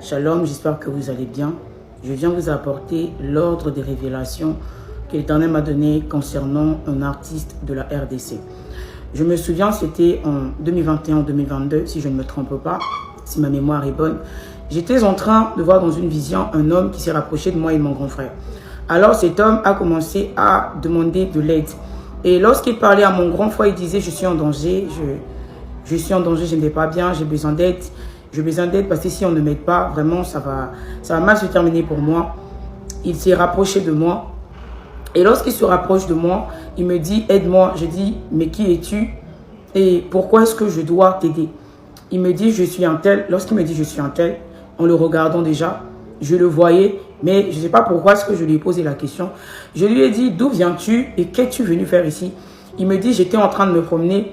Shalom, j'espère que vous allez bien. Je viens vous apporter l'ordre des révélations que l'Éternel m'a donné concernant un artiste de la RDC. Je me souviens, c'était en 2021-2022, si je ne me trompe pas, si ma mémoire est bonne. J'étais en train de voir dans une vision un homme qui s'est rapproché de moi et de mon grand frère. Alors cet homme a commencé à demander de l'aide. Et lorsqu'il parlait à mon grand frère, il disait « Je suis en danger, je suis en danger, je ne vais pas bien, j'ai besoin d'aide. J'ai besoin d'aide parce que si on ne m'aide pas, vraiment, ça va mal se terminer pour moi. » Il s'est rapproché de moi. Et lorsqu'il se rapproche de moi, il me dit « Aide-moi ». Je dis « Mais qui es-tu et pourquoi est-ce que je dois t'aider ?» Il me dit « Je suis un tel ». Lorsqu'il me dit « Je suis un tel », en le regardant déjà, je le voyais, mais je ne sais pas pourquoi est-ce que je lui ai posé la question. Je lui ai dit « D'où viens-tu et qu'es-tu venu faire ici ?» Il me dit « J'étais en train de me promener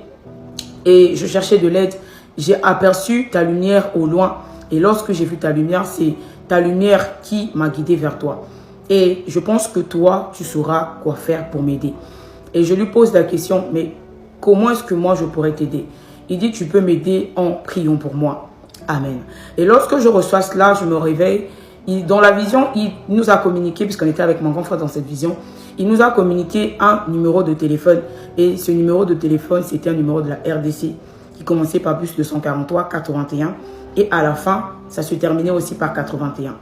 et je cherchais de l'aide. J'ai aperçu ta lumière au loin. Et lorsque j'ai vu ta lumière, c'est ta lumière qui m'a guidé vers toi. Et je pense que toi, tu sauras quoi faire pour m'aider. » Et je lui pose la question, mais comment est-ce que moi, je pourrais t'aider? Il dit, tu peux m'aider en priant pour moi. Amen. Et lorsque je reçois cela, je me réveille. Dans la vision, il nous a communiqué, puisqu'on était avec mon grand frère dans cette vision, il nous a communiqué un numéro de téléphone. Et ce numéro de téléphone, c'était un numéro de la RDC qui commençait par plus 243 81. Et à la fin, ça se terminait aussi par 81.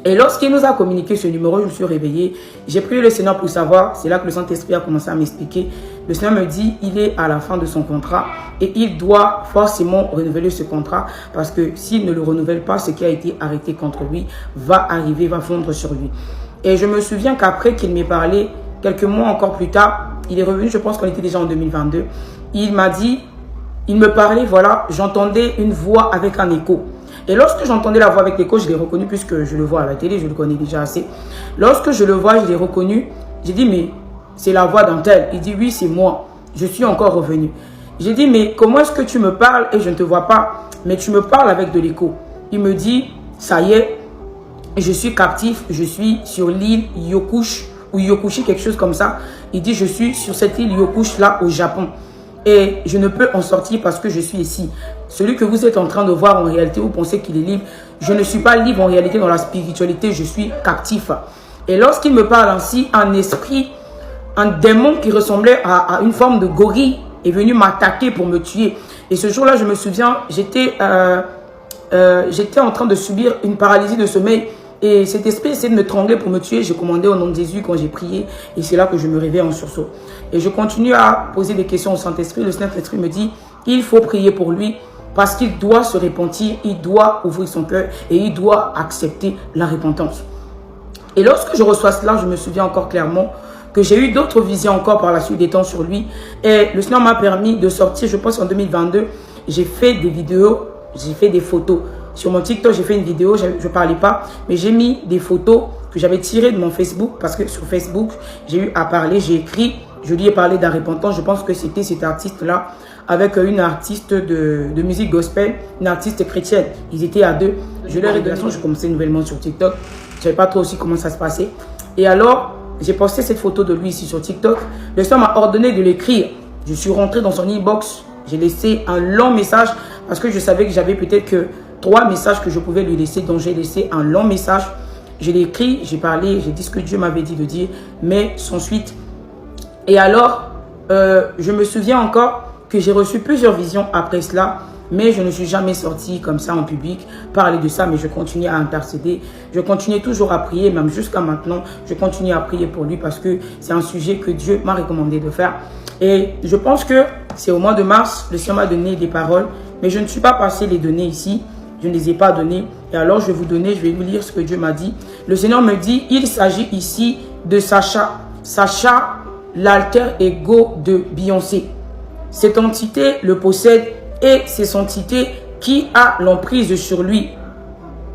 Et lorsqu'il nous a communiqué ce numéro, je me suis réveillé. J'ai prié le Seigneur pour savoir. C'est là que le Saint-Esprit a commencé à m'expliquer. Le Seigneur me dit, il est à la fin de son contrat et il doit forcément renouveler ce contrat parce que s'il ne le renouvelle pas, ce qui a été arrêté contre lui va arriver, va fondre sur lui. Et je me souviens qu'après qu'il m'ait parlé, quelques mois encore plus tard, il est revenu, je pense qu'on était déjà en 2022. Il m'a dit, il me parlait, voilà, j'entendais une voix avec un écho. Et lorsque j'entendais la voix avec l'écho, je l'ai reconnu puisque je le vois à la télé, je le connais déjà assez. Lorsque je le vois, je l'ai reconnu. J'ai dit, mais c'est la voix d'un tel. Il dit, oui, c'est moi. Je suis encore revenu. J'ai dit, mais comment est-ce que tu me parles et je ne te vois pas, mais tu me parles avec de l'écho? Il me dit, ça y est, je suis captif, je suis sur l'île Yokush ou Yokushi, quelque chose comme ça. Il dit, je suis sur cette île Yokush là au Japon. Et je ne peux en sortir parce que je suis ici. Celui que vous êtes en train de voir en réalité, vous pensez qu'il est libre. Je ne suis pas libre en réalité dans la spiritualité, je suis captif. Et lorsqu'il me parle ainsi, un esprit, un démon qui ressemblait à une forme de gorille est venu m'attaquer pour me tuer. Et ce jour-là, je me souviens, j'étais en train de subir une paralysie de sommeil. Et cet esprit essayait de me trangler pour me tuer. J'ai commandé au nom de Jésus quand j'ai prié. Et c'est là que je me réveille en sursaut. Et je continue à poser des questions au Saint-Esprit. Le Saint-Esprit me dit, il faut prier pour lui parce qu'il doit se repentir. Il doit ouvrir son cœur et il doit accepter la repentance. Et lorsque je reçois cela, je me souviens encore clairement que j'ai eu d'autres visions encore par la suite des temps sur lui. Et le Seigneur m'a permis de sortir, je pense en 2022, j'ai fait des vidéos, j'ai fait des photos. Sur mon TikTok, j'ai fait une vidéo, je ne parlais pas, mais j'ai mis des photos que j'avais tirées de mon Facebook, parce que sur Facebook, j'ai eu à parler, j'ai écrit, je lui ai parlé de la repentance. Je pense que c'était cet artiste-là, avec une artiste de musique gospel, une artiste chrétienne. Ils étaient à deux. Je leur ai donné, je commençais nouvellement sur TikTok, je ne savais pas trop aussi comment ça se passait. Et alors, j'ai posté cette photo de lui ici sur TikTok. Le Seigneur m'a ordonné de l'écrire. Je suis rentré dans son inbox, j'ai laissé un long message, parce que je savais que j'avais peut-être que 3 messages que je pouvais lui laisser, donc j'ai laissé un long message. Je l'ai écrit, j'ai parlé, j'ai dit ce que Dieu m'avait dit de dire, mais sans suite. Et alors, je me souviens encore que j'ai reçu plusieurs visions après cela, mais je ne suis jamais sorti comme ça en public, parler de ça, mais je continue à intercéder. Je continue toujours à prier, même jusqu'à maintenant, je continue à prier pour lui parce que c'est un sujet que Dieu m'a recommandé de faire. Et je pense que c'est au mois de mars, le Seigneur m'a donné des paroles, mais je ne suis pas passé les donner ici. Je ne les ai pas données. Et alors, je vais vous donner, je vais vous lire ce que Dieu m'a dit. Le Seigneur me dit, il s'agit ici de Sacha. Sacha, l'alter ego de Beyoncé. Cette entité le possède et c'est cette entité qui a l'emprise sur lui.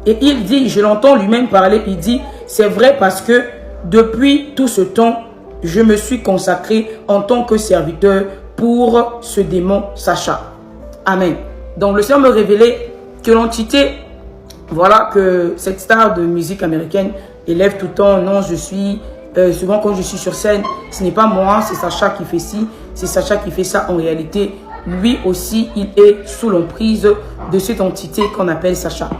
Et il dit, je l'entends lui-même parler, il dit, c'est vrai parce que depuis tout ce temps, je me suis consacré en tant que serviteur pour ce démon Sacha. Amen. Donc, le Seigneur me révélait que l'entité, voilà, que cette star de musique américaine élève tout le temps, non, je suis, souvent quand je suis sur scène, ce n'est pas moi, c'est Sacha qui fait ci, c'est Sacha qui fait ça. En réalité, lui aussi, il est sous l'emprise de cette entité qu'on appelle Sacha.